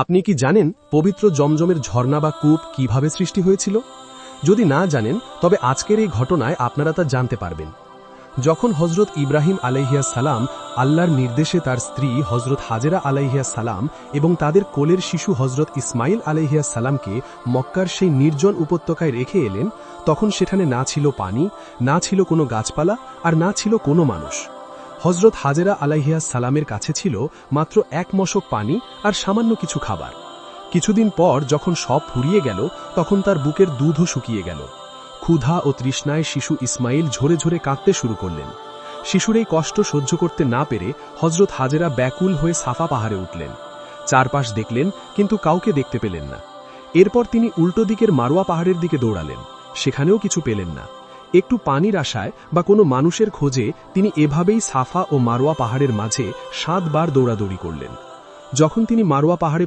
আপনি কি জানেন পবিত্র জমজমের ঝর্ণা বা কূপ কিভাবে সৃষ্টি হয়েছিল? যদি না জানেন তবে আজকের এই ঘটনায় আপনারা তা জানতে পারবেন। যখন হজরত ইব্রাহিম আলাইহিয়াস সালাম আল্লাহর নির্দেশে তার স্ত্রী হজরত হাজেরা আলাইহিয়াস সালাম এবং তাদের কোলের শিশু হজরত ইসমাইল আলাইহিয়াস সালামকে মক্কার সেই নির্জন উপত্যকায় রেখে এলেন, তখন সেখানে না ছিল পানি, না ছিল কোনো গাছপালা, আর না ছিল কোনো মানুষ। হজরত হাজেরা আলাইহিয়াস সালামের কাছে ছিল মাত্র এক মশক পানি আর সামান্য কিছু খাবার। কিছুদিন পর যখন সব ফুরিয়ে গেল, তখন তার বুকের দুধও শুকিয়ে গেল। ক্ষুধা ও তৃষ্ণায় শিশু ইসমাইল ঝরে ঝরে কাঁদতে শুরু করলেন। শিশুর এই কষ্ট সহ্য করতে না পেরে হজরত হাজেরা ব্যাকুল হয়ে সাফা পাহাড়ে উঠলেন। চারপাশ দেখলেন, কিন্তু কাউকে দেখতে পেলেন না। এরপর তিনি উল্টো দিকের মারোয়া পাহাড়ের দিকে দৌড়ালেন। সেখানেও কিছু পেলেন না। একটু পানির আশায় বা কোনো মানুষের খোঁজে তিনি এভাবেই সাফা ও মারোয়া পাহাড়ের মাঝে 7 বার দৌড়াদৌড়ি করলেন। যখন তিনি মারোয়া পাহাড়ে